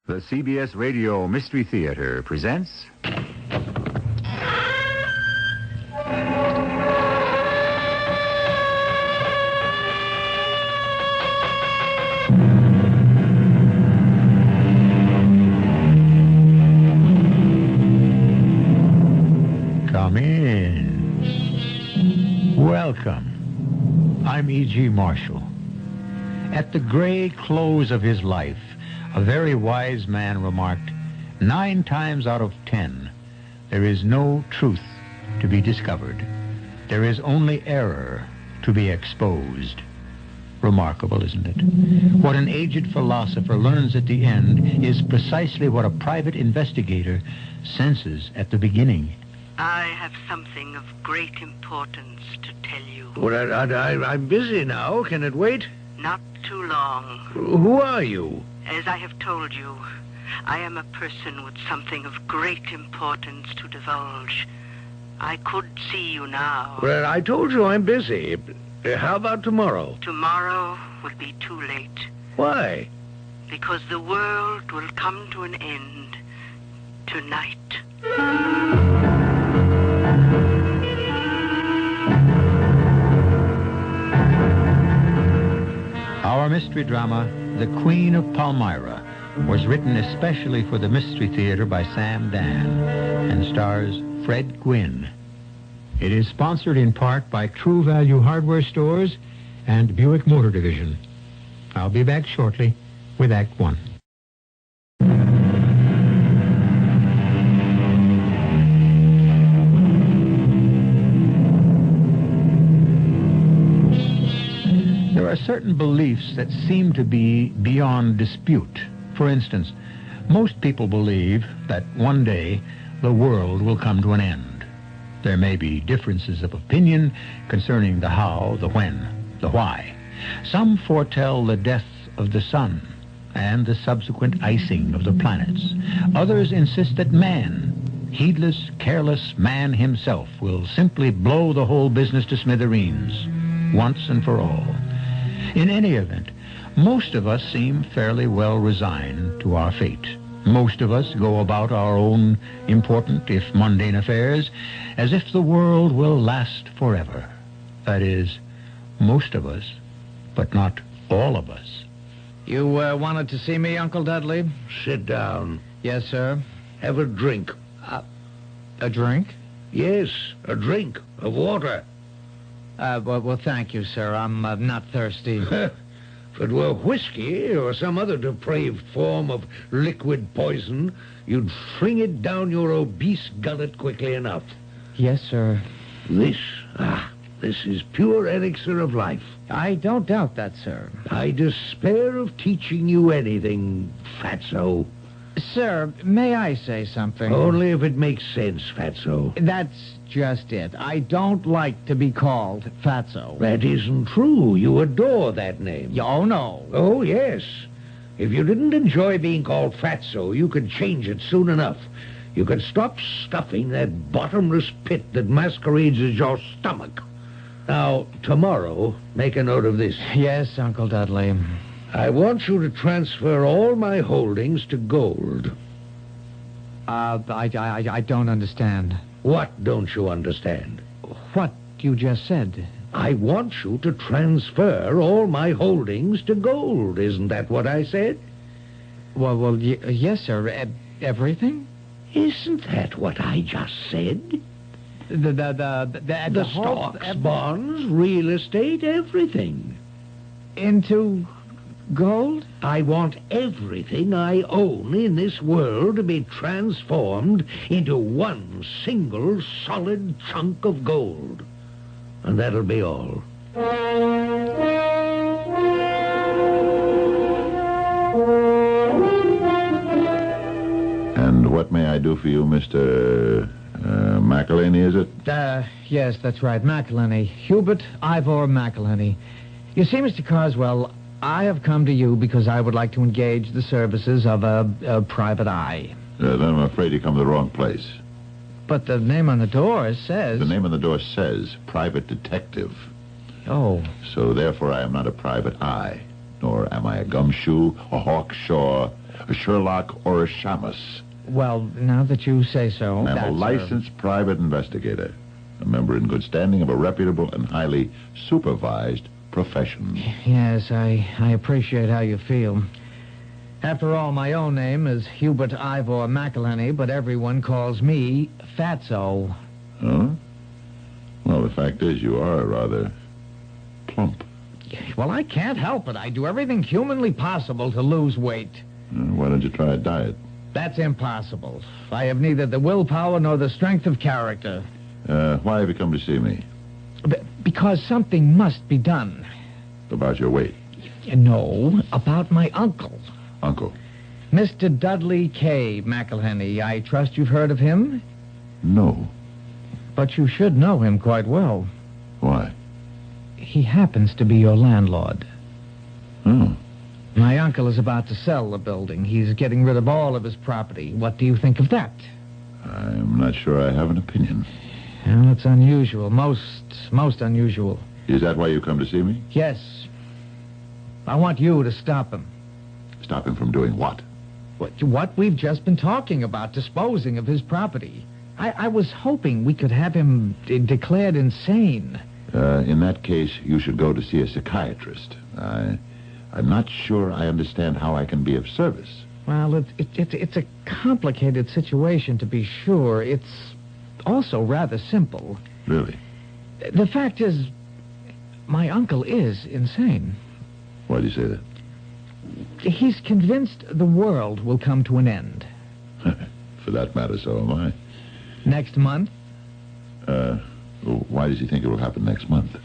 The CBS Radio Mystery Theater presents... Come in. Welcome. I'm E.G. Marshall. At the gray close of his life, a very wise man remarked, 9 times out of 10, there is no truth to be discovered. There is only error to be exposed. Remarkable, isn't it? What an aged philosopher learns at the end is precisely what a private investigator senses at the beginning. I have something of great importance to tell you. Well, I'm busy now. Can it wait? Not too long. Who are you? As I have told you, I am a person with something of great importance to divulge. I could see you now. Well, I told you I'm busy. How about tomorrow? Tomorrow will be too late. Why? Because the world will come to an end tonight. Our mystery drama, The Queen of Palmyra, was written especially for the Mystery Theater by Sam Dann and stars Fred Gwynne. It is sponsored in part by True Value Hardware Stores and Buick Motor Division. I'll be back shortly with Act One. There are certain beliefs that seem to be beyond dispute. For instance, most people believe that one day the world will come to an end. There may be differences of opinion concerning the how, the when, the why. Some foretell the death of the sun and the subsequent icing of the planets. Others insist that man, heedless, careless man himself, will simply blow the whole business to smithereens, once and for all. In any event, most of us seem fairly well resigned to our fate. Most of us go about our own important, if mundane affairs, as if the world will last forever. That is, most of us, but not all of us. You wanted to see me, Uncle Dudley? Sit down. Yes, sir. Have a drink. A drink? Yes, a drink of water. Well, thank you, sir. I'm not thirsty. If it were whiskey or some other depraved form of liquid poison, you'd fling it down your obese gullet quickly enough. Yes, sir. This is pure elixir of life. I don't doubt that, sir. I despair of teaching you anything, Fatso. Sir, may I say something? Only if it makes sense, Fatso. That's just it. I don't like to be called Fatso. That isn't true. You adore that name. Oh, no. Oh, yes. If you didn't enjoy being called Fatso, you could change it soon enough. You could stop stuffing that bottomless pit that masquerades as your stomach. Now, tomorrow, make a note of this. Yes, Uncle Dudley. I want you to transfer all my holdings to gold. I don't understand. What don't you understand? What you just said. I want you to transfer all my holdings to gold. Isn't that what I said? Well, yes, sir. Everything? Isn't that what I just said? The stocks, bonds, real estate, everything. Into gold? I want everything I own in this world to be transformed into one single solid chunk of gold. And that'll be all. And what may I do for you, Mr. McElhaney, is it? Yes, that's right, McElhaney. Hubert Ivor McElhaney. You see, Mr. Carswell, I have come to you because I would like to engage the services of a private eye. Then I'm afraid you come to the wrong place. But the name on the door says... The name on the door says private detective. Oh. So therefore I am not a private eye, nor am I a gumshoe, a hawkshaw, a Sherlock or a Shamus. Well, now that you say so, I'm that's a licensed private investigator, a member in good standing of a reputable and highly supervised profession. Yes, I appreciate how you feel. After all, my own name is Hubert Ivor McElhenney, but everyone calls me Fatso. Huh? Well, the fact is, you are rather plump. Well, I can't help it. I do everything humanly possible to lose weight. Why don't you try a diet? That's impossible. I have neither the willpower nor the strength of character. Why have you come to see me? Because something must be done. About your weight? No, about my uncle. Uncle? Mr. Dudley K. McElhenney. I trust you've heard of him? No. But you should know him quite well. Why? He happens to be your landlord. Oh. My uncle is about to sell the building. He's getting rid of all of his property. What do you think of that? I'm not sure I have an opinion. Well, it's unusual. Most unusual. Is that why you come to see me? Yes. I want you to stop him. Stop him from doing what? What we've just been talking about, disposing of his property. I was hoping we could have him declared insane. In that case, you should go to see a psychiatrist. I'm not sure I understand how I can be of service. Well, it's a complicated situation, to be sure. It's also rather simple. Really? The fact is, my uncle is insane. Why do you say that? He's convinced the world will come to an end. For that matter, so am I. Next month? Why does he think it will happen next month?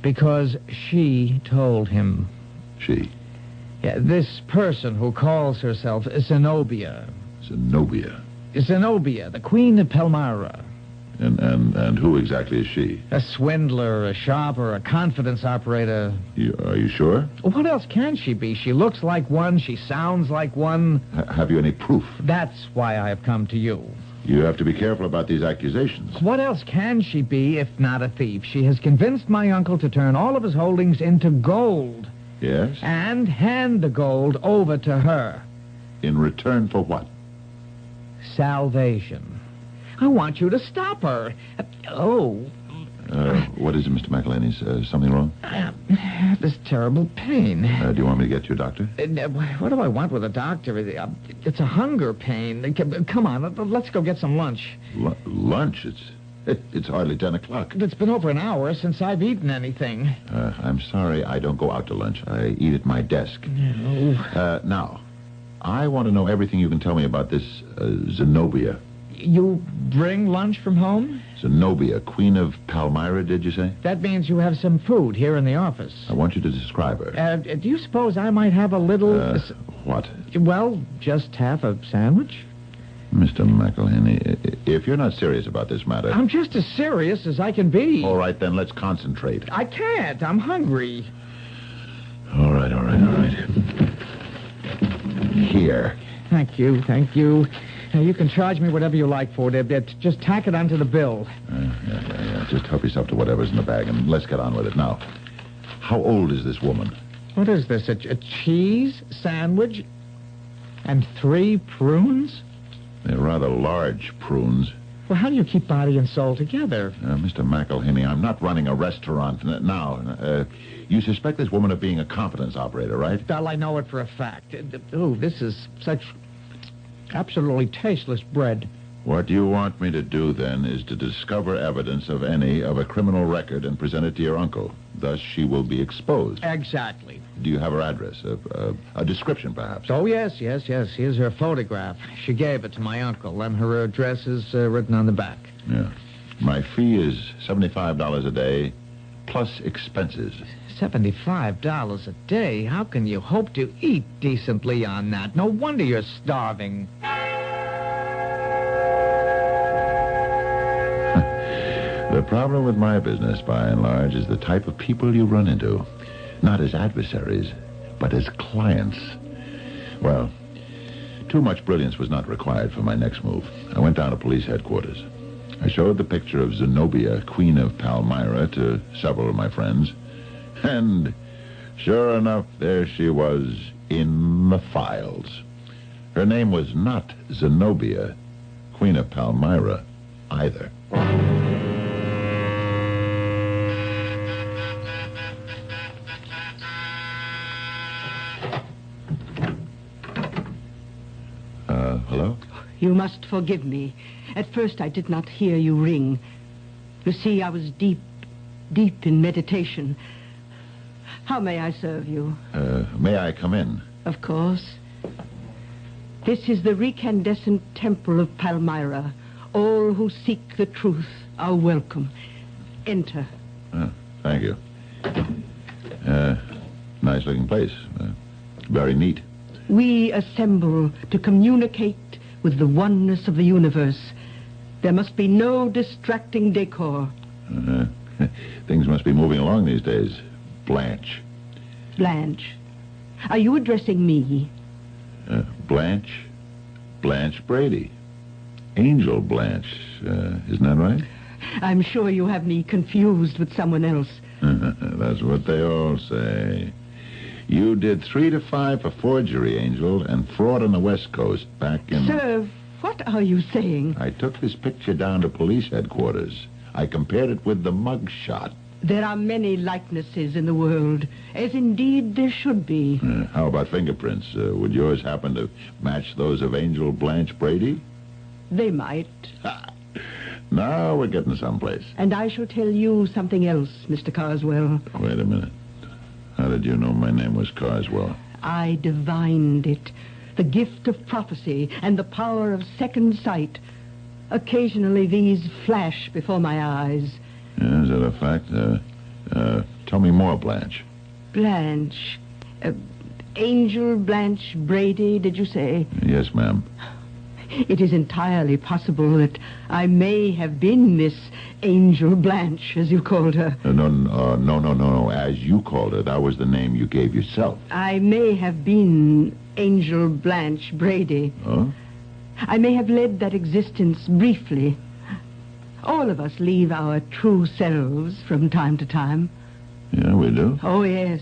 Because she told him. She? Yeah, this person who calls herself Zenobia. Zenobia? Zenobia, the Queen of Palmyra. And who exactly is she? A swindler, a shopper, a confidence operator. Are you sure? What else can she be? She looks like one, she sounds like one. Have you any proof? That's why I have come to you. You have to be careful about these accusations. What else can she be if not a thief? She has convinced my uncle to turn all of his holdings into gold. Yes? And hand the gold over to her. In return for what? Salvation. I want you to stop her. What is it, Mr. McElhenney? Something wrong? I have this terrible pain. Do you want me to get you a doctor? What do I want with a doctor? It's a hunger pain. Come on, let's go get some lunch. Lunch? It's hardly 10 o'clock. It's been over an hour since I've eaten anything. I'm sorry I don't go out to lunch. I eat at my desk. No. Now, I want to know everything you can tell me about this Zenobia. You bring lunch from home? Zenobia, Queen of Palmyra, did you say? That means you have some food here in the office. I want you to describe her. Do you suppose I might have a little... What? Well, just half a sandwich. Mr. McElhenney, if you're not serious about this matter... I'm just as serious as I can be. All right, then, let's concentrate. I can't. I'm hungry. All right. Here. Thank you. Now, you can charge me whatever you like for it. Just tack it onto the bill. Yeah. Just help yourself to whatever's in the bag, and let's get on with it. Now, how old is this woman? What is this, a cheese sandwich and 3 prunes? They're rather large prunes. Well, how do you keep body and soul together? Mr. McElhenney, I'm not running a restaurant now. You suspect this woman of being a confidence operator, right? Well, I know it for a fact. This is such absolutely tasteless bread. What you want me to do, then, is to discover evidence of a criminal record and present it to your uncle. Thus, she will be exposed. Exactly. Do you have her address? A description, perhaps? Oh, yes. Here's her photograph. She gave it to my uncle, and her address is written on the back. Yeah. My fee is $75 a day, plus expenses. $75 a day? How can you hope to eat decently on that? No wonder you're starving. The problem with my business, by and large, is the type of people you run into. Not as adversaries, but as clients. Well, too much brilliance was not required for my next move. I went down to police headquarters. I showed the picture of Zenobia, Queen of Palmyra, to several of my friends. And sure enough, there she was in the files. Her name was not Zenobia, Queen of Palmyra, either. Hello? You must forgive me. At first I did not hear you ring. You see, I was deep in meditation. How may I serve you? May I come in? Of course. This is the recandescent temple of Palmyra. All who seek the truth are welcome. Enter. Thank you. Nice-looking place. Very neat. We assemble to communicate with the oneness of the universe. There must be no distracting decor. Things must be moving along these days. Blanche. Blanche. Are you addressing me? Blanche? Blanche Brady. Angel Blanche. Isn't that right? I'm sure you have me confused with someone else. That's what they all say. You did 3 to 5 for forgery, Angel, and fraud on the West Coast back in... Sir, what are you saying? I took this picture down to police headquarters. I compared it with the mug shot. There are many likenesses in the world, as indeed there should be. How about fingerprints? Would yours happen to match those of Angel Blanche Brady? They might. Now we're getting someplace. And I shall tell you something else, Mr. Carswell. Wait a minute. How did you know my name was Carswell? I divined it. The gift of prophecy and the power of second sight. Occasionally these flash before my eyes. Yeah, is that a fact? Tell me more, Blanche. Blanche. Angel Blanche Brady, did you say? Yes, ma'am. It is entirely possible that I may have been this Angel Blanche, as you called her. No. As you called her, that was the name you gave yourself. I may have been Angel Blanche Brady. Huh? I may have led that existence briefly. All of us leave our true selves from time to time. Yeah, we do. Oh, yes.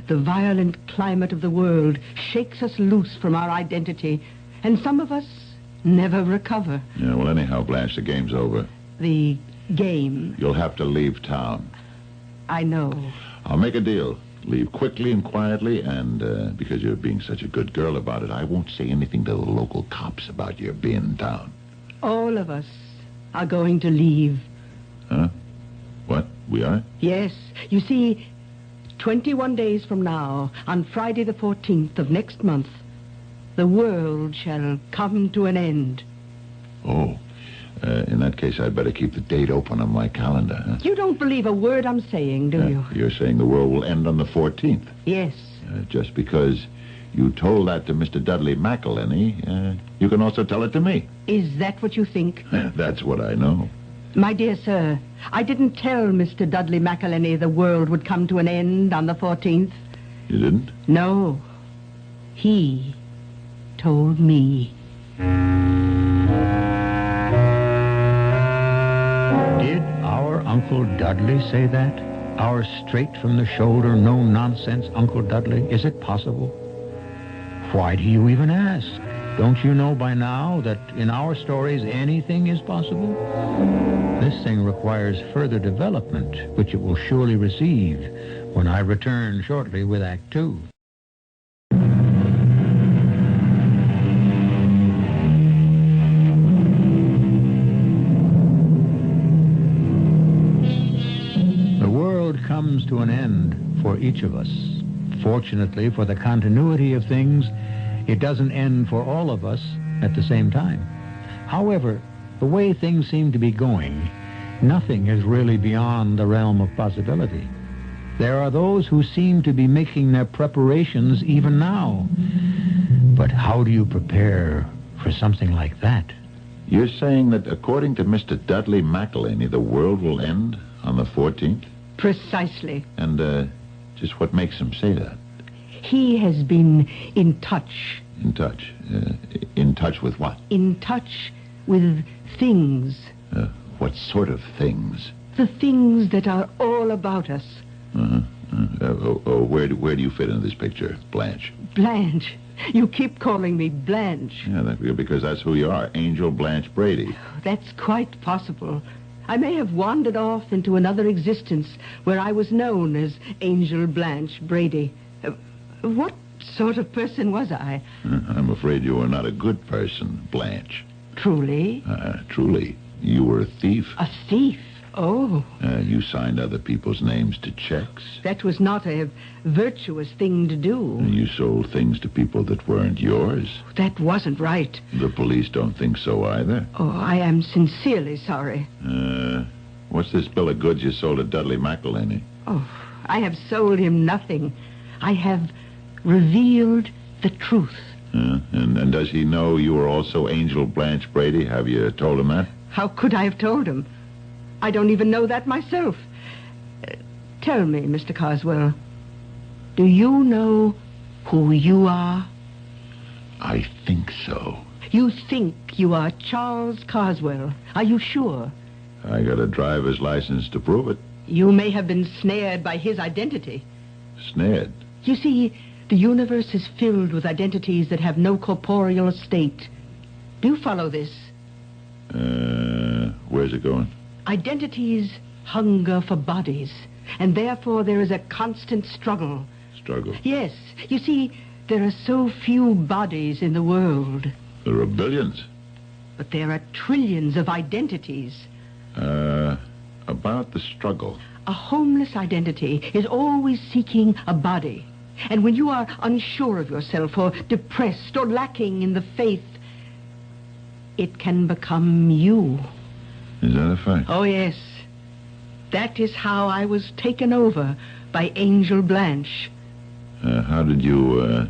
The violent climate of the world shakes us loose from our identity, and some of us never recover. Yeah, well, anyhow, Blanche, the game's over. The game. You'll have to leave town. I know. I'll make a deal. Leave quickly and quietly, and because you're being such a good girl about it, I won't say anything to the local cops about your being in town. All of us are going to leave. Huh? What? We are? Yes. You see, 21 days from now, on Friday the 14th of next month, the world shall come to an end. Oh. In that case, I'd better keep the date open on my calendar, huh? You don't believe a word I'm saying, do you? You're saying the world will end on the 14th? Yes. Just because you told that to Mr. Dudley McElhenney, you can also tell it to me. Is that what you think? That's what I know. My dear sir, I didn't tell Mr. Dudley McElhenney the world would come to an end on the 14th. You didn't? No. He told me. Did our Uncle Dudley say that? Our straight-from-the-shoulder, no-nonsense Uncle Dudley? Is it possible? Why do you even ask? Don't you know by now that in our stories anything is possible? This thing requires further development, which it will surely receive when I return shortly with Act Two. The world comes to an end for each of us. Fortunately, for the continuity of things, it doesn't end for all of us at the same time. However, the way things seem to be going, nothing is really beyond the realm of possibility. There are those who seem to be making their preparations even now. But how do you prepare for something like that? You're saying that according to Mr. Dudley McElhenney, the world will end on the 14th? Precisely. And just what makes him say that? He has been in touch. In touch? In touch with what? In touch with things. What sort of things? The things that are all about us. Where do you fit into this picture, Blanche? Blanche. You keep calling me Blanche. Yeah, because that's who you are, Angel Blanche Brady. That's quite possible. I may have wandered off into another existence where I was known as Angel Blanche Brady. What sort of person was I? I'm afraid you were not a good person, Blanche. Truly? Truly. You were a thief. A thief? Oh. You signed other people's names to checks. That was not a virtuous thing to do. You sold things to people that weren't yours. That wasn't right. The police don't think so either. Oh, I am sincerely sorry. What's this bill of goods you sold to Dudley McElhaney? Oh, I have sold him nothing. I have revealed the truth. And does he know you are also Angel Blanche Brady? Have you told him that? How could I have told him? I don't even know that myself. Tell me, Mr. Carswell, do you know who you are? I think so. You think you are Charles Carswell. Are you sure? I got a driver's license to prove it. You may have been snared by his identity. Snared? You see, the universe is filled with identities that have no corporeal state. Do you follow this? Where's it going? Identities hunger for bodies, and therefore there is a constant struggle. Struggle? Yes. You see, there are so few bodies in the world. There are billions. But there are trillions of identities. About the struggle. A homeless identity is always seeking a body. And when you are unsure of yourself or depressed or lacking in the faith, it can become you. Is that a fact? Oh, yes. That is how I was taken over by Angel Blanche. How did you,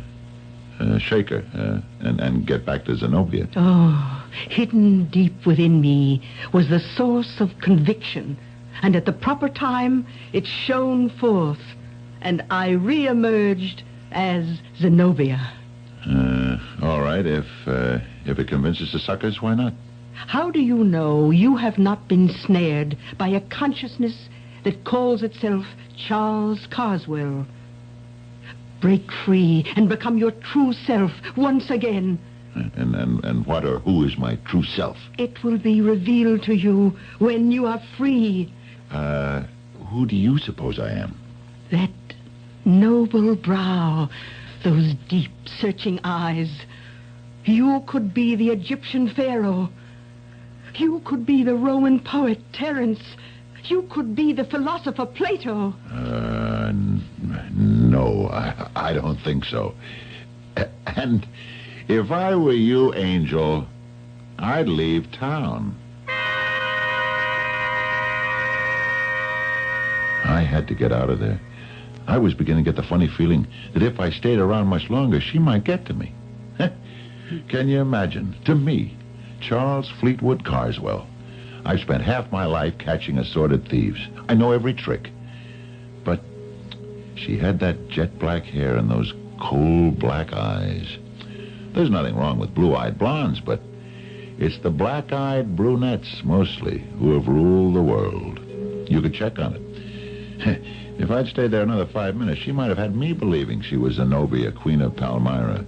shake her, and get back to Zenobia? Oh, hidden deep within me was the source of conviction. And at the proper time, it shone forth, and I re-emerged as Zenobia. All right. If it convinces the suckers, why not? How do you know you have not been snared by a consciousness that calls itself Charles Carswell? Break free and become your true self once again. And what or who is my true self? It will be revealed to you when you are free. Who do you suppose I am? That noble brow, those deep, searching eyes. You could be the Egyptian pharaoh. You could be the Roman poet Terence. You could be the philosopher Plato. No, I don't think so. And if I were you, Angel, I'd leave town. I had to get out of there. I was beginning to get the funny feeling that if I stayed around much longer, she might get to me. Can you imagine? To me, Charles Fleetwood Carswell. I've spent half my life catching assorted thieves. I know every trick. But she had that jet black hair and those cold black eyes. There's nothing wrong with blue-eyed blondes, but it's the black-eyed brunettes, mostly, who have ruled the world. You could check on it. If I'd stayed there another 5 minutes, she might have had me believing she was Zenobia, Queen of Palmyra.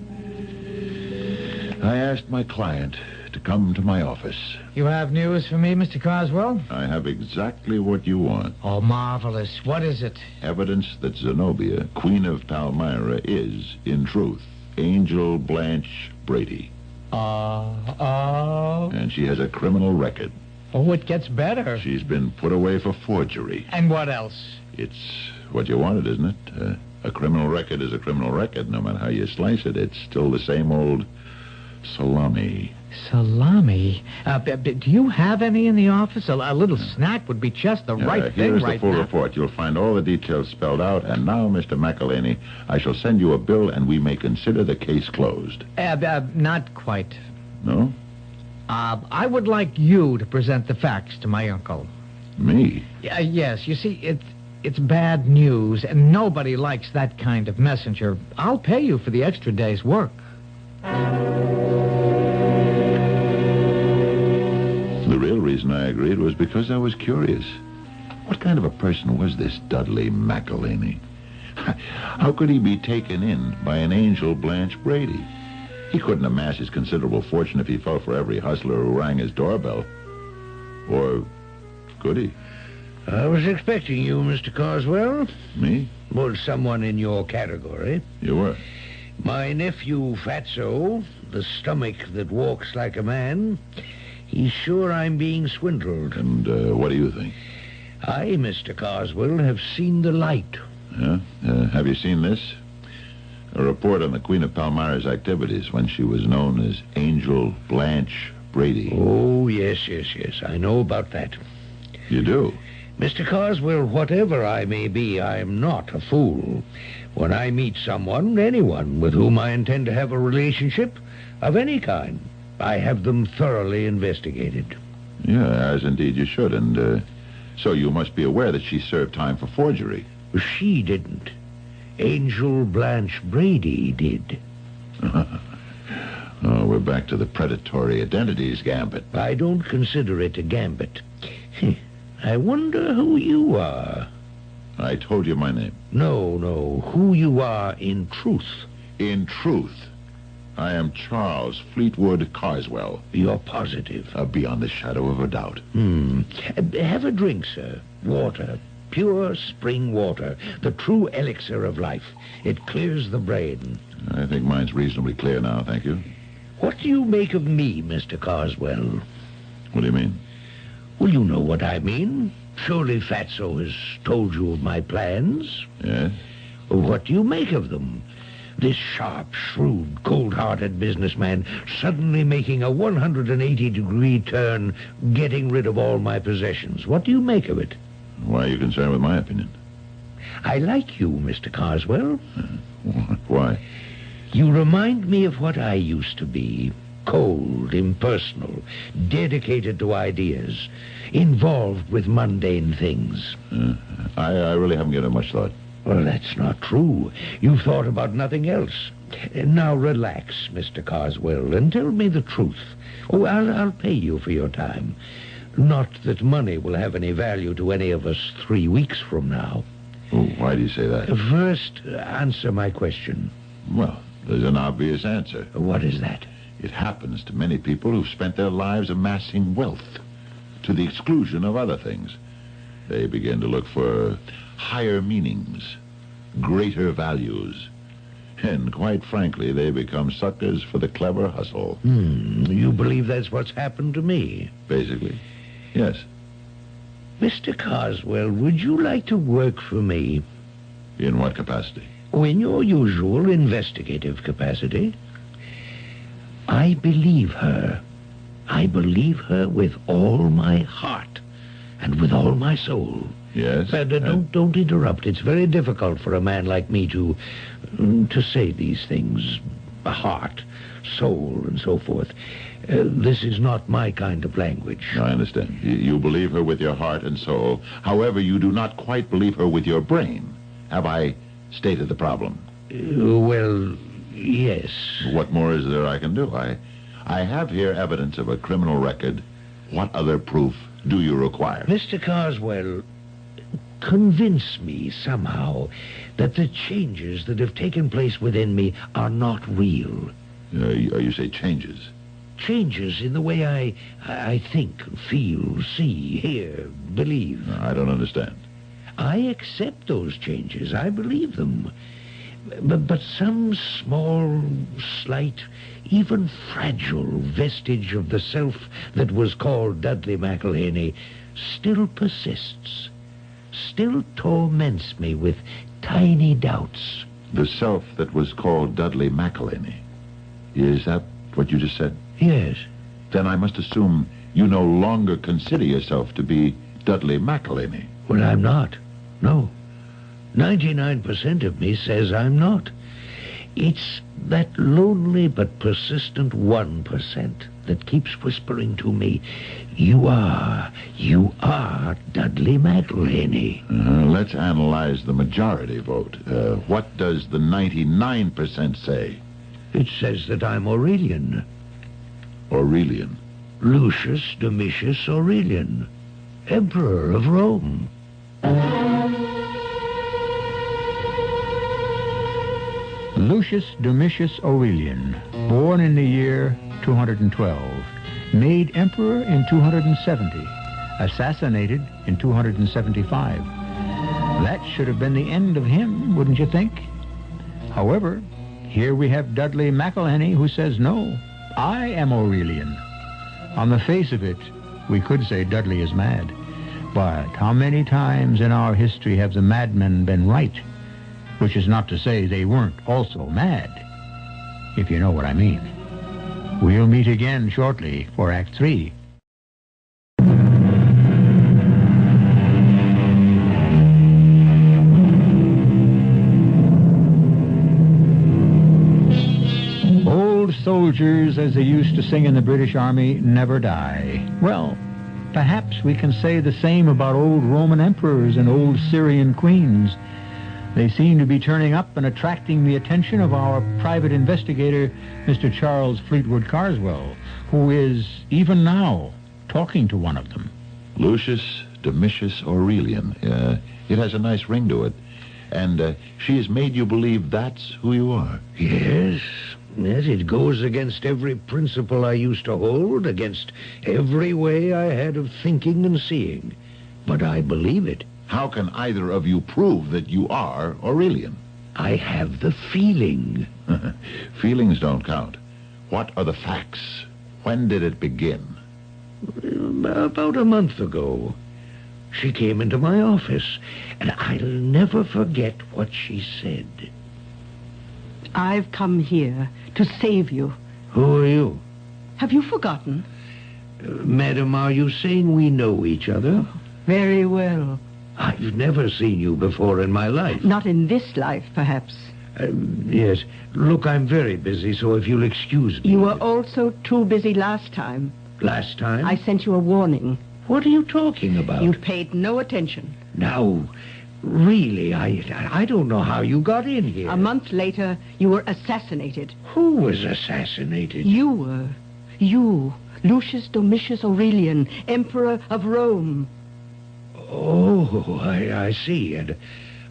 I asked my client to come to my office. You have news for me, Mr. Carswell? I have exactly what you want. Oh, marvelous. What is it? Evidence that Zenobia, Queen of Palmyra, is, in truth, Angel Blanche Brady. And she has a criminal record. Oh, it gets better. She's been put away for forgery. And what else? It's what you wanted, isn't it? A criminal record is a criminal record, no matter how you slice it. It's still the same old salami. Salami? Do you have any in the office? A little snack would be just the right thing here's right the full now. report. You'll find all the details spelled out. And now, Mr. McElhaney, I shall send you a bill, and we may consider the case closed. Not quite. No? I would like you to present the facts to my uncle. Me? Yes, you see, it's bad news, and nobody likes that kind of messenger. I'll pay you for the extra day's work. The real reason I agreed was because I was curious. What kind of a person was this Dudley McElhaney? How could he be taken in by an Angel Blanche Brady? He couldn't amass his considerable fortune if he fell for every hustler who rang his doorbell. Or could he? I was expecting you, Mr. Carswell. Me? Well, someone in your category. You were. My nephew, Fatso, the stomach that walks like a man, he's sure I'm being swindled. And what do you think? I, Mr. Carswell, have seen the light. Yeah? Have you seen this? A report on the Queen of Palmyra's activities when she was known as Angel Blanche Brady. Oh, yes. I know about that. You do? Mr. Carswell, whatever I may be, I am not a fool. When I meet someone, anyone, with whom I intend to have a relationship of any kind, I have them thoroughly investigated. Yeah, as indeed you should. And so you must be aware that she served time for forgery. She didn't. Angel Blanche Brady did. Oh, we're back to the predatory identities gambit. I don't consider it a gambit. I wonder who you are. I told you my name. No, who you are in truth. In truth, I am Charles Fleetwood Carswell. You're positive? Beyond the shadow of a doubt. Have a drink, sir. Water. Pure spring water. The true elixir of life. It clears the brain. I think mine's reasonably clear now, thank you. What do you make of me, Mr. Carswell? What do you mean? Well, you know what I mean. Surely Fatso has told you of my plans. Yes? What do you make of them? This sharp, shrewd, cold-hearted businessman suddenly making a 180-degree turn, getting rid of all my possessions. What do you make of it? Why are you concerned with my opinion? I like you, Mr. Carswell. Why? You remind me of what I used to be. Cold, impersonal, dedicated to ideas, involved with mundane things. I really haven't given it much thought. Well, that's not true. You've thought about nothing else. Now relax, Mr. Carswell, and tell me the truth. Oh, I'll pay you for your time. Not that money will have any value to any of us 3 weeks from now. Oh, why do you say that? First, answer my question. Well, there's an obvious answer. What is that? It happens to many people who've spent their lives amassing wealth to the exclusion of other things. They begin to look for higher meanings, greater values, and quite frankly, they become suckers for the clever hustle. You believe that's what's happened to me? Basically, yes. Mr. Carswell, would you like to work for me? In what capacity? Oh, in your usual investigative capacity. I believe her. I believe her with all my heart and with all my soul. Yes? Don't interrupt. It's very difficult for a man like me to say these things. Heart, soul, and so forth. This is not my kind of language. I understand. You believe her with your heart and soul. However, you do not quite believe her with your brain. Have I stated the problem? Well, yes. What more is there I can do? I have here evidence of a criminal record. What other proof do you require? Mr. Carswell, convince me somehow that the changes that have taken place within me are not real. You say changes? Changes in the way I think, feel, see, hear, believe. I don't understand. I accept those changes. I believe them. But some small, slight, even fragile vestige of the self that was called Dudley McElhaney still persists, still torments me with tiny doubts. The self that was called Dudley McElhaney. Is that what you just said? Yes. Then I must assume you no longer consider yourself to be Dudley McElhaney. Well, I'm not. No. 99% of me says I'm not. It's that lonely but persistent 1% that keeps whispering to me, you are Dudley McElhaney. Let's analyze the majority vote. What does the 99% say? It says that I'm Aurelian. Aurelian? Lucius Domitius Aurelian, Emperor of Rome. Lucius Domitius Aurelian, born in the year 212, made emperor in 270, assassinated in 275. That should have been the end of him, wouldn't you think? However, here we have Dudley McElhenney, who says, no, I am Aurelian. On the face of it, we could say Dudley is mad. But how many times in our history have the madmen been right? Which is not to say they weren't also mad, if you know what I mean. We'll meet again shortly for Act 3. Old soldiers, as they used to sing in the British Army, never die. Well, perhaps we can say the same about old Roman emperors and old Syrian queens. They seem to be turning up and attracting the attention of our private investigator, Mr. Charles Fleetwood Carswell, who is, even now, talking to one of them. Lucius Domitius Aurelian. It has a nice ring to it. And she has made you believe that's who you are. Yes, it goes against every principle I used to hold, against every way I had of thinking and seeing. But I believe it. How can either of you prove that you are Aurelian? I have the feeling. Feelings don't count. What are the facts? When did it begin? About a month ago. She came into my office, and I'll never forget what she said. I've come here to save you. Who are you? Have you forgotten? Madam, are you saying we know each other? Very well. I've never seen you before in my life. Not in this life, perhaps. Yes. Look, I'm very busy, so if you'll excuse me. You were also too busy last time. Last time? I sent you a warning. What are you talking about? You paid no attention. Now, really, I don't know how you got in here. A month later, you were assassinated. Who was assassinated? You were. You, Lucius Domitius Aurelian, Emperor of Rome. Oh, I see. And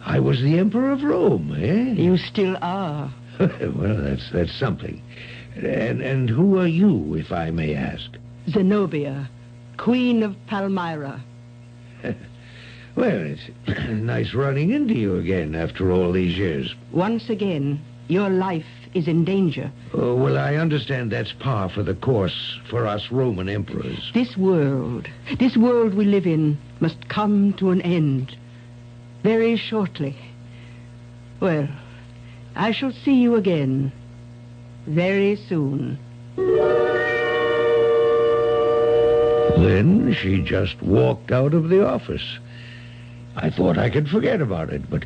I was the Emperor of Rome, eh? You still are. Well, that's something. And who are you, if I may ask? Zenobia, Queen of Palmyra. Well, it's nice running into you again after all these years. Once again, your life is in danger. Oh, well, I understand that's par for the course for us Roman emperors. This world we live in must come to an end very shortly. Well, I shall see you again very soon. Then she just walked out of the office. I thought I could forget about it, but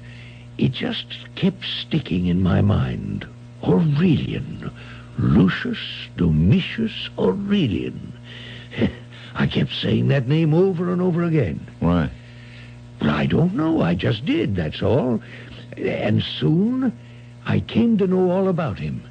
it just kept sticking in my mind. Aurelian. Lucius Domitius Aurelian. I kept saying that name over and over again. Why? But I don't know. I just did, that's all. And soon I came to know all about him.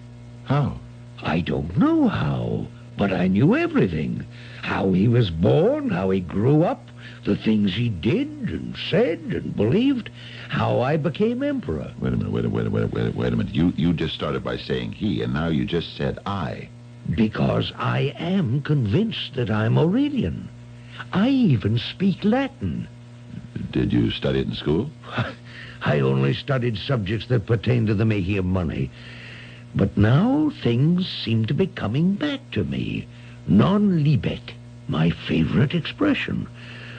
How? I don't know how, but I knew everything. How he was born, how he grew up, the things he did and said and believed, how I became emperor. Wait a minute. You just started by saying he, and now you just said I. Because I am convinced that I'm Aurelian. I even speak Latin. Did you study it in school? I only studied subjects that pertain to the making of money. But now things seem to be coming back to me. Non libet, my favorite expression.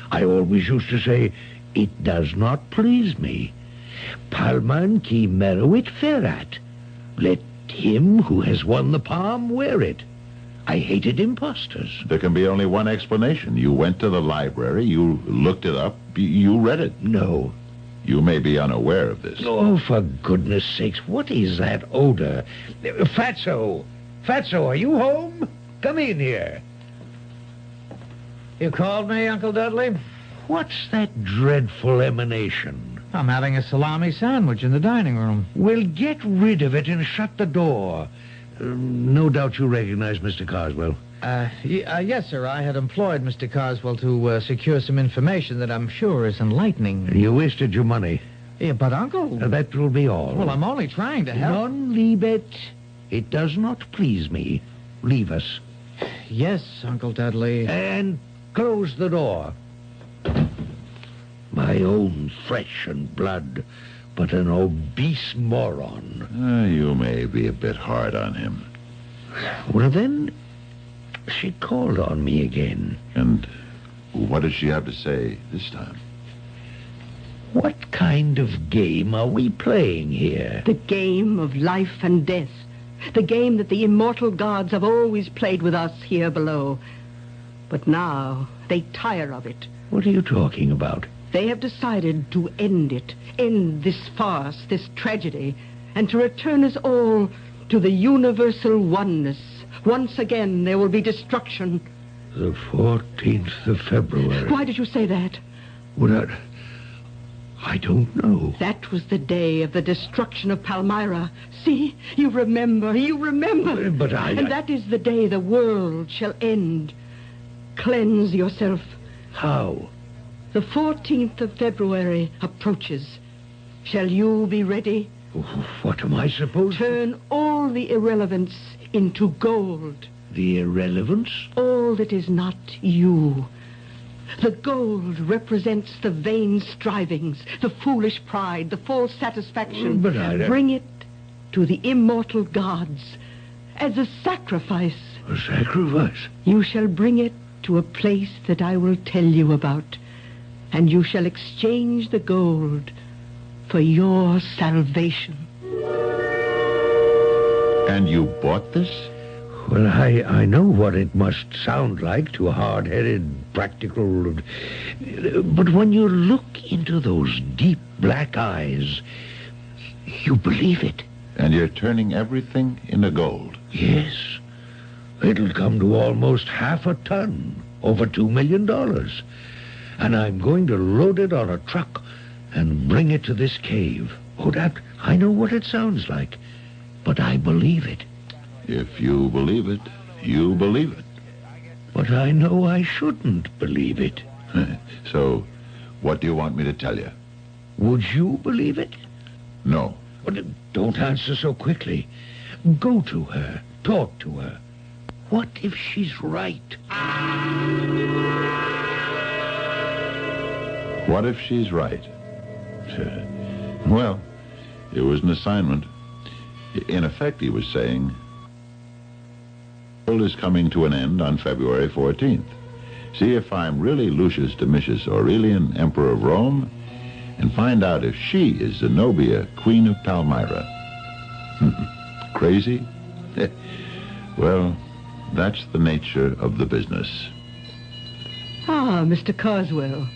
I always used to say, it does not please me. Palman qui meruit ferat. Let him who has won the palm wear it. I hated impostors. There can be only one explanation. You went to the library, you looked it up, you read it. No. You may be unaware of this. Oh, for goodness sakes, what is that odor? Fatso! Fatso, are you home? Come in here. You called me, Uncle Dudley? What's that dreadful emanation? I'm having a salami sandwich in the dining room. Well, get rid of it and shut the door. No doubt you recognize Mr. Carswell. Yes, sir. I had employed Mr. Carswell to secure some information that I'm sure is enlightening. You wasted your money. Yeah, but, Uncle... That will be all. Well, I'm only trying to help. Non-libet. It does not please me. Leave us. Yes, Uncle Dudley. And close the door. My own flesh and blood, but an obese moron. You may be a bit hard on him. Well, then, she called on me again. And what does she have to say this time? What kind of game are we playing here? The game of life and death. The game that the immortal gods have always played with us here below. But now they tire of it. What are you talking about? They have decided to end it, end this farce, this tragedy, and to return us all to the universal oneness. Once again, there will be destruction. The 14th of February. Why did you say that? Well, I don't know. That was the day of the destruction of Palmyra. See, you remember. But And that is the day the world shall end. Cleanse yourself. How? The 14th of February approaches. Shall you be ready? What am I supposed to... Turn all the irrelevance into gold. The irrelevance? All that is not you. The gold represents the vain strivings, the foolish pride, the false satisfaction. But I... Bring it to the immortal gods as a sacrifice. A sacrifice? You shall bring it to a place that I will tell you about, and you shall exchange the gold for your salvation. And you bought this? Well, I know what it must sound like to a hard-headed, practical... But when you look into those deep black eyes, you believe it. And you're turning everything into gold? Yes. It'll come to almost half a ton, over $2 million. And I'm going to load it on a truck and bring it to this cave. Oh, that... I know what it sounds like, but I believe it. If you believe it, you believe it. But I know I shouldn't believe it. So, what do you want me to tell you? Would you believe it? No. Well, don't answer so quickly. Go to her. Talk to her. What if she's right? What if she's right? Well, it was an assignment. In effect, he was saying, the world is coming to an end on February 14th. See if I'm really Lucius Domitius Aurelian, Emperor of Rome, and find out if she is Zenobia, Queen of Palmyra. Crazy? Well, that's the nature of the business. Ah, Mr. Carswell.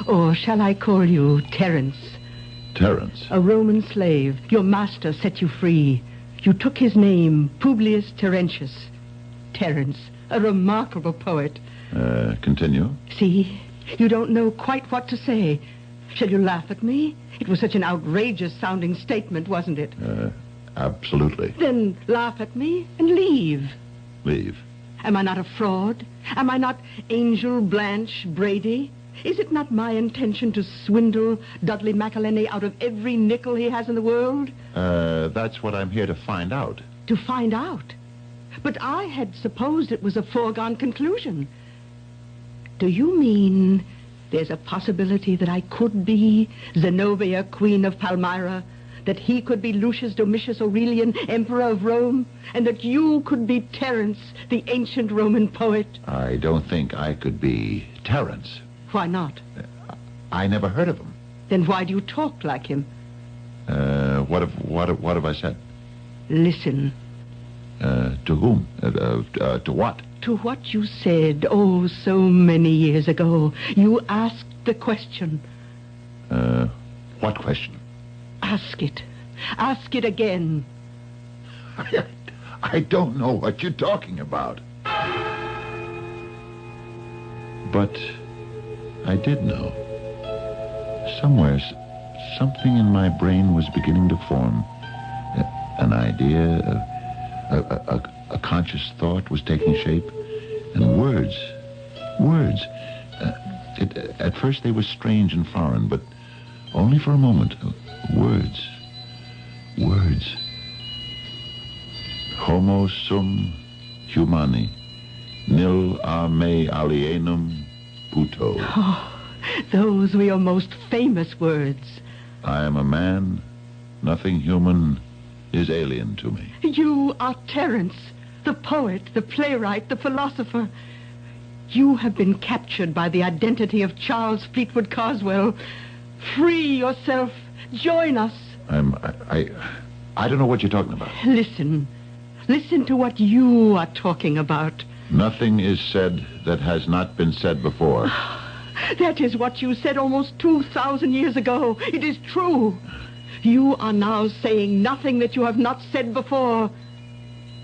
Or shall I call you Terence? Terence? A Roman slave. Your master set you free. You took his name, Publius Terentius. Terence, a remarkable poet. Continue. See, you don't know quite what to say. Shall you laugh at me? It was such an outrageous-sounding statement, wasn't it? Absolutely. Then laugh at me and leave. Leave. Am I not a fraud? Am I not Angel Blanche Brady? Is it not my intention to swindle Dudley McElhenney out of every nickel he has in the world? That's what I'm here to find out. To find out? But I had supposed it was a foregone conclusion. Do you mean there's a possibility that I could be Zenobia, Queen of Palmyra, that he could be Lucius Domitius Aurelian, Emperor of Rome, and that you could be Terence, the ancient Roman poet? I don't think I could be Terence. Why not? I never heard of him. Then why do you talk like him? What have I said? Listen. To whom? To what? To what you said, oh, so many years ago. You asked the question. What question? Ask it. Ask it again. I don't know what you're talking about. But I did know. Somewhere, something in my brain was beginning to form. An idea, a conscious thought was taking shape. And words. At first they were strange and foreign, but Only for a moment. Words. Words. Homo sum humani. Nil a me alienum puto. Oh, those were your most famous words. I am a man. Nothing human is alien to me. You are Terence, the poet, the playwright, the philosopher. You have been captured by the identity of Charles Fleetwood Carswell. Free yourself. Join us. I don't know what you're talking about. Listen. Listen to what you are talking about. Nothing is said that has not been said before. That is what you said almost 2,000 years ago. It is true. You are now saying nothing that you have not said before.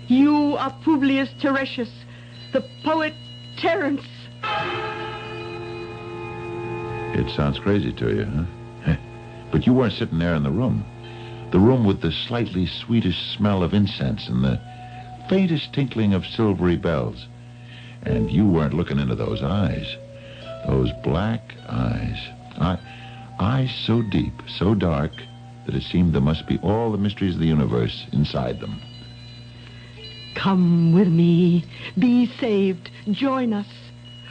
You are Publius Terentius, the poet Terence. It sounds crazy to you, huh? But you weren't sitting there in the room. The room with the slightly sweetish smell of incense and the faintest tinkling of silvery bells. And you weren't looking into those eyes. Those black eyes. Eyes so deep, so dark, that it seemed there must be all the mysteries of the universe inside them. Come with me. Be saved. Join us.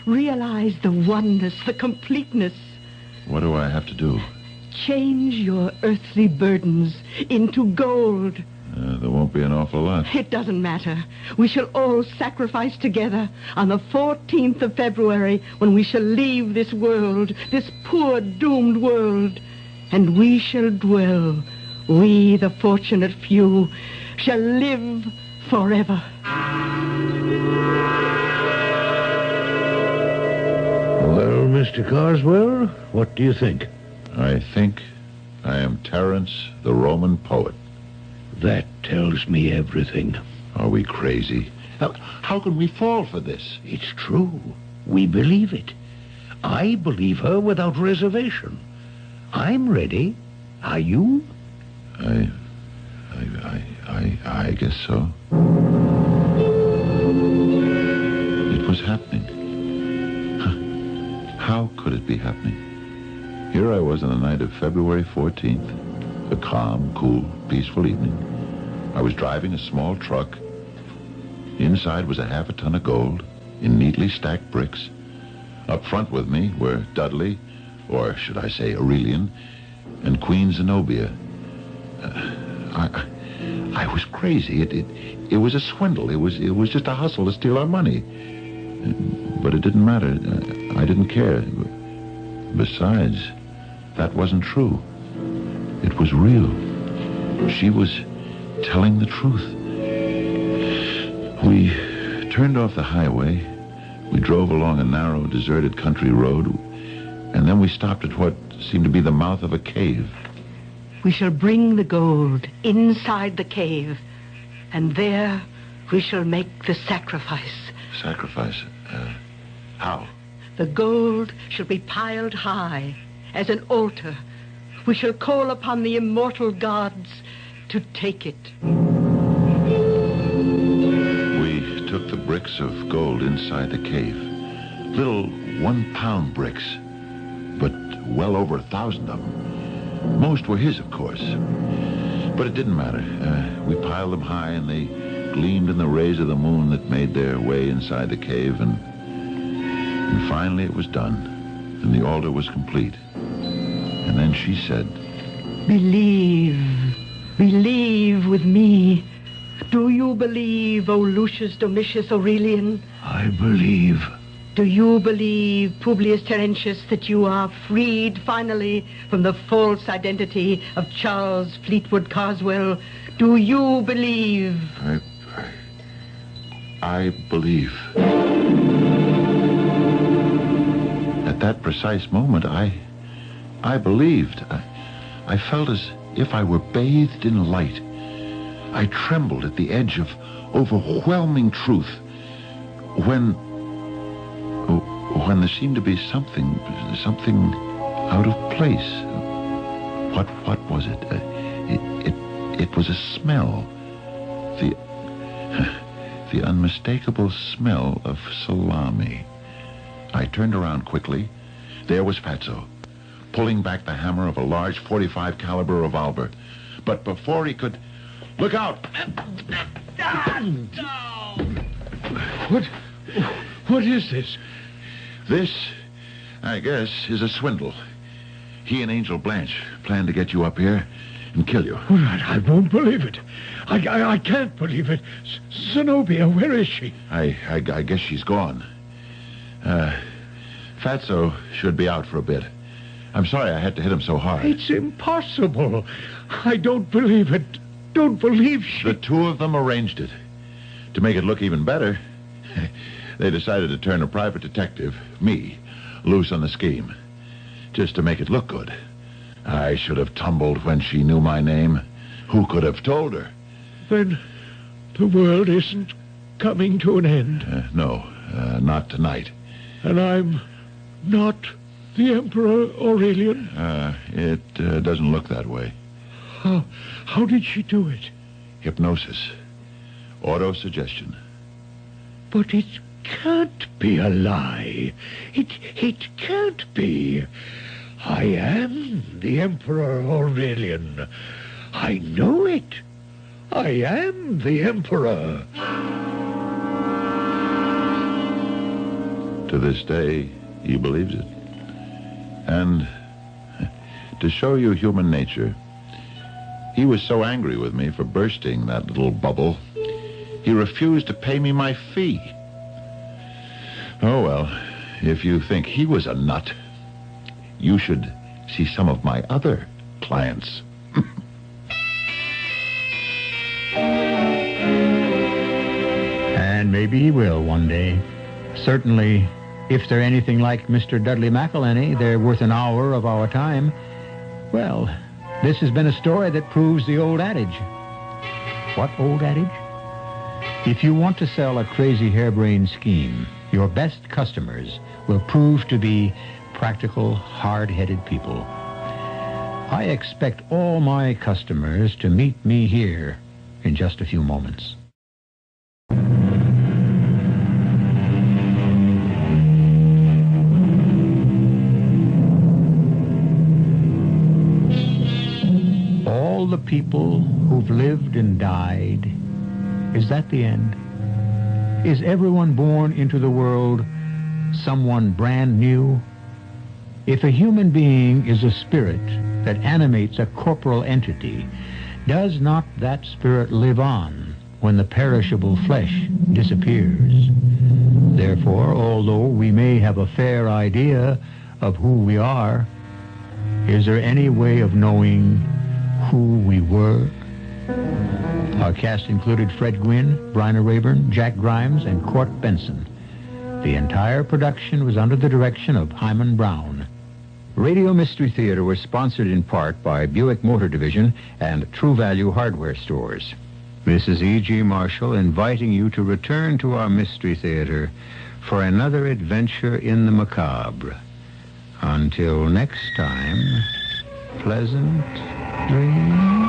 Realize the oneness, the completeness. What do I have to do? Change your earthly burdens into gold. There won't be an awful lot. It doesn't matter. We shall all sacrifice together on the 14th of February when we shall leave this world, this poor doomed world. And we shall dwell, we the fortunate few, shall live forever. Well, Mr. Carswell, what do you think? I think I am Terence, the Roman poet. That tells me everything. Are we crazy? How can we fall for this? It's true. We believe it. I believe her without reservation. I'm ready. Are you? I guess so. It was happening. How could it be happening? Here I was on the night of February 14th, a calm, cool, peaceful evening. I was driving a small truck. Inside was a half a ton of gold in neatly stacked bricks. Up front with me were Dudley, or should I say Aurelian, and Queen Zenobia. I was crazy. It was a swindle. It was just a hustle to steal our money. But it didn't matter. I didn't care. Besides, that wasn't true. It was real. She was telling the truth. We turned off the highway. We drove along a narrow, deserted country road, and then we stopped at what seemed to be the mouth of a cave. We shall bring the gold inside the cave, and there we shall make the sacrifice. Sacrifice? How? The gold shall be piled high as an altar. We shall call upon the immortal gods to take it. We took the bricks of gold inside the cave. Little 1-pound bricks, but well over 1,000 of them. Most were his, of course. But it didn't matter. We piled them high, and they gleamed in the rays of the moon that made their way inside the cave, and finally it was done, and the altar was complete. And then she said, Believe with me. Do you believe, O Lucius Domitius Aurelian? I believe. Do you believe, Publius Terentius, that you are freed finally from the false identity of Charles Fleetwood Carswell? Do you believe? I believe. At that precise moment, I believed. I felt as if I were bathed in light. I trembled at the edge of overwhelming truth when there seemed to be something out of place. What was it? It was a smell. The unmistakable smell of salami. I turned around quickly. There was Fatso, pulling back the hammer of a large .45 caliber revolver. But before he could... Look out! What is this? This, I guess, is a swindle. He and Angel Blanche planned to get you up here and kill you. I won't believe it. I can't believe it. Zenobia, where is she? I guess she's gone. Fatso should be out for a bit. I'm sorry I had to hit him so hard. It's impossible. I don't believe it. Don't believe she... The two of them arranged it. To make it look even better, they decided to turn a private detective, me, loose on the scheme. Just to make it look good. I should have tumbled when she knew my name. Who could have told her? Then the world isn't coming to an end. No, not tonight. And I'm not the Emperor Aurelian? It doesn't look that way. How did she do it? Hypnosis. Auto-suggestion. But it can't be a lie. It can't be. I am the Emperor Aurelian. I know it. I am the Emperor. To this day, he believes it. And to show you human nature, he was so angry with me for bursting that little bubble, he refused to pay me my fee. Oh, well, if you think he was a nut, you should see some of my other clients. And maybe he will one day. Certainly, if they're anything like Mr. Dudley McElhenney, they're worth an hour of our time. Well, this has been a story that proves the old adage. What old adage? If you want to sell a crazy harebrained scheme, your best customers will prove to be practical, hard-headed people. I expect all my customers to meet me here in just a few moments. All the people who've lived and died, is that the end? Is everyone born into the world someone brand new? If a human being is a spirit that animates a corporal entity, does not that spirit live on when the perishable flesh disappears? Therefore, although we may have a fair idea of who we are, is there any way of knowing who we were? Our cast included Fred Gwynne, Bryna Raeburn, Jack Grimes, and Court Benson. The entire production was under the direction of Hyman Brown. Radio Mystery Theater was sponsored in part by Buick Motor Division and True Value Hardware Stores. This is E.G. Marshall inviting you to return to our Mystery Theater for another adventure in the macabre. Until next time, pleasant dreams.